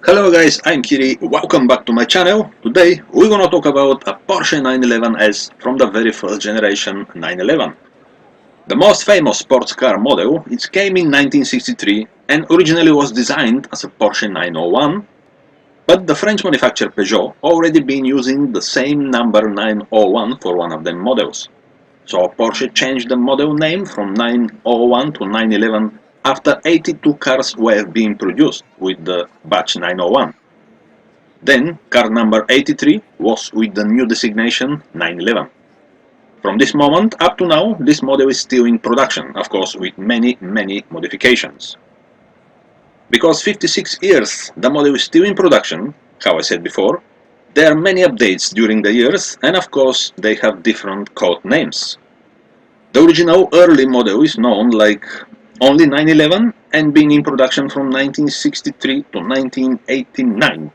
Hello guys, I'm Kiri, welcome back to my channel. Today we're gonna talk about a Porsche 911S from the very first generation 911. The most famous sports car model, it came in 1963 and originally was designed as a Porsche 901, but the French manufacturer Peugeot already been using the same number 901 for one of them models. So Porsche changed the model name from 901 to 911 after 82 cars were being produced with the batch 901. Then car number 83 was with the new designation 911. From this moment up to now, this model is still in production, of course with many modifications. Because 56 years the model is still in production, how I said before, there are many updates during the years and of course they have different code names. The original early model is known like only 911 and been in production from 1963 to 1989.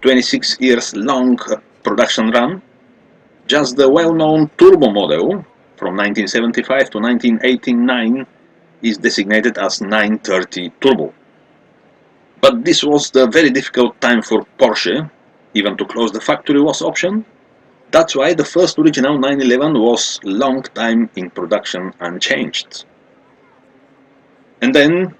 26 years long production run. Just the well-known turbo model from 1975 to 1989 is designated as 930 Turbo. But this was the very difficult time for Porsche, even to close the factory was option. That's why the first original 911 was long time in production unchanged. And then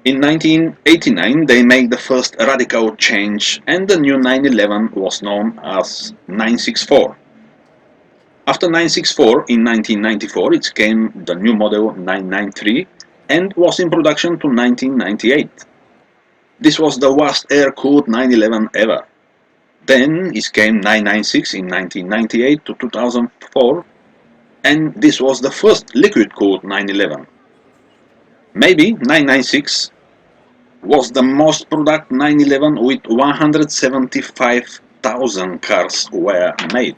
in 1989 they made the first radical change and the new 911 was known as 964. After 964 in 1994 it came the new model 993 and was in production to 1998. This was the worst air-cooled 911 ever. Then it came 996 in 1998 to 2004 and this was the first liquid-cooled 911. Maybe 996 was the most product 911 with 175,000 cars were made.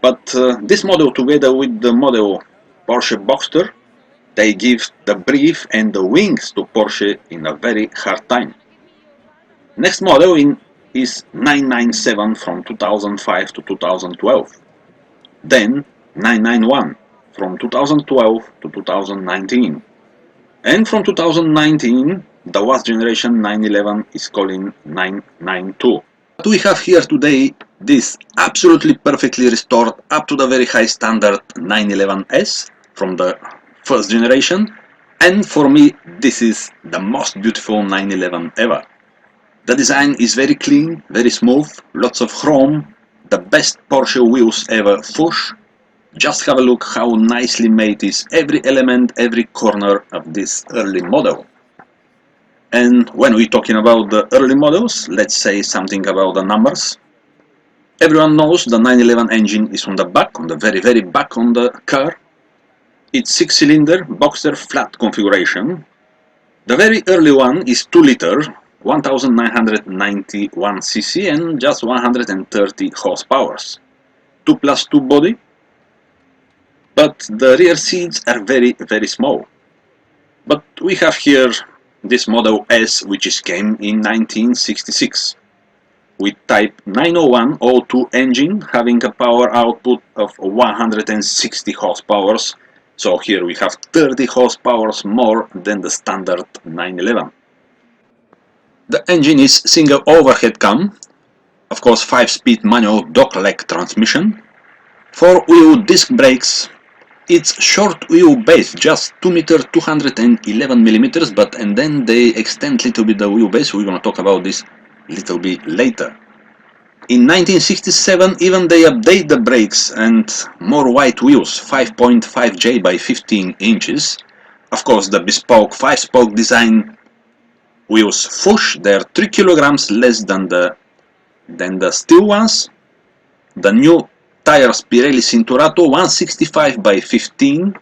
But this model together with the model Porsche Boxster, they give the brief and the wings to Porsche in a very hard time. Next model is 997 from 2005 to 2012. Then 991 from 2012 to 2019. And from 2019 the last generation 911 is calling 992. What we have here today, this absolutely perfectly restored up to the very high standard 911S from the first generation, and for me this is the most beautiful 911 ever. The design is very clean, very smooth, lots of chrome, the best Porsche wheels ever push. Just have a look how nicely made is every element, every corner of this early model. And when we're talking about the early models, let's say something about the numbers. Everyone knows the 911 engine is on the back, on the very back on the car. It's 6-cylinder Boxster flat configuration. The very early one is 2 liter, 1991 cc and just 130 horsepower. 2+2 body, but the rear seats are very small. But we have here this model S, which came in 1966 with type 901 O2 engine having a power output of 160 horsepower. So here we have 30 horsepower more than the standard 911. The engine is single overhead cam, of course 5-speed manual dog-leg transmission, 4-wheel disc brakes. It's short wheelbase, just 2 meter 211 millimeters, but and then they extend little bit the wheelbase. We're gonna talk about this little bit later. In 1967 even they update the brakes and more wide wheels, 5.5J by 15 inches. Of course the bespoke 5-spoke design wheels push, they're 3 kilograms less than the steel ones. The new tires Pirelli Cinturato 165 by 15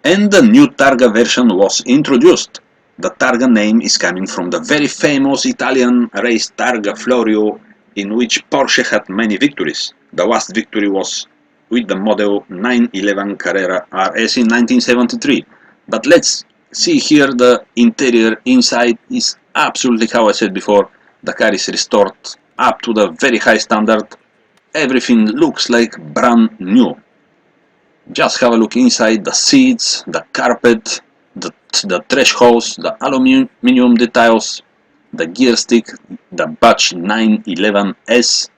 and the new Targa version was introduced. The Targa name is coming from the very famous Italian race Targa Florio in which Porsche had many victories. The last victory was with the model 911 Carrera RS in 1973. But let's see here the interior. Inside is absolutely how I said before, the car is restored up to the very high standard. Everything looks like brand new. Just have a look inside, the seats, the carpet, the thresholds, the aluminium details. the gear stick, the batch 911S.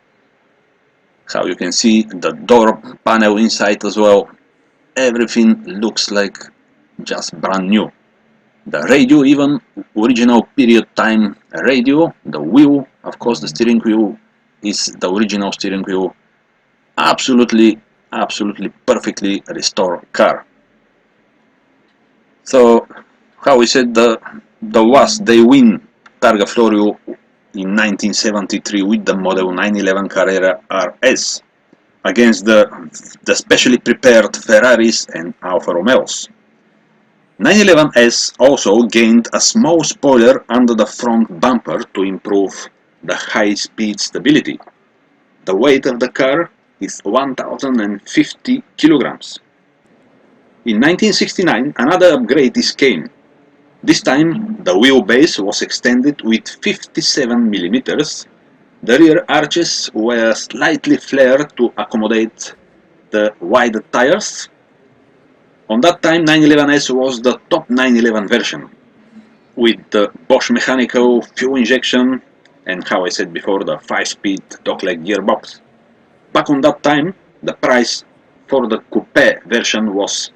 How you can see the door panel inside as well. Everything looks like just brand new. The radio, even original period time radio. The wheel, of course, the steering wheel is the original steering wheel. Absolutely, absolutely perfectly restored car. So, how we said, the was they win Targa Florio in 1973 with the model 911 Carrera RS against the specially prepared Ferraris and Alfa Romeos. 911S also gained a small spoiler under the front bumper to improve the high-speed stability. The weight of the car is 1050 kilograms. In 1969, another upgrade is came. This time, the wheelbase was extended with 57 millimeters. The rear arches were slightly flared to accommodate the wider tires. On that time, 911S was the top 911 version, with the Bosch mechanical fuel injection and, how I said before, the 5-speed dogleg gearbox. Back on that time, the price for the coupe version was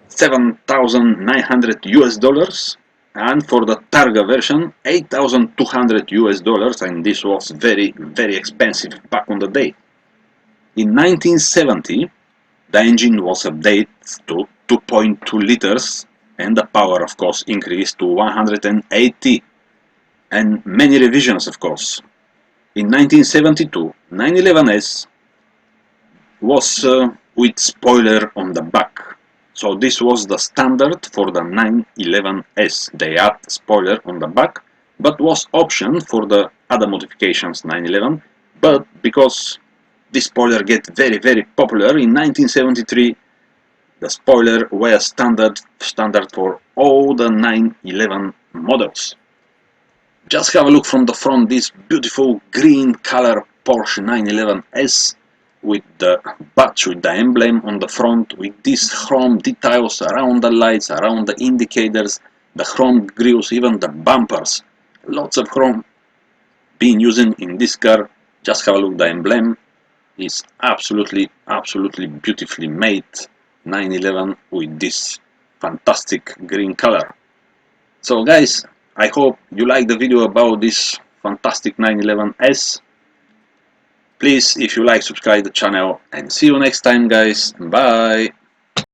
7,900 US dollars, and for the Targa version 8,200 US dollars, and this was very, very expensive back on the day. In 1970, the engine was updated to 2.2 liters and the power, of course, increased to 180, and many revisions, of course. In 1972, 911S was with spoiler on the back. So this was the standard for the 911S. They add spoiler on the back, but was option for the other modifications 911. But because this spoiler get very, very popular in 1973, the spoiler were standard for all the 911 models. Just have a look from the front, this beautiful green color Porsche 911S with the badge, with the emblem on the front, with these chrome details around the lights, around the indicators, the chrome grills, even the bumpers. Lots of chrome being used in this car. Just have a look, the emblem is absolutely, absolutely beautifully made 911 with this fantastic green color. So guys, I hope you like the video about this fantastic 911S. Please, if you like, subscribe the channel, and see you next time, guys. Bye.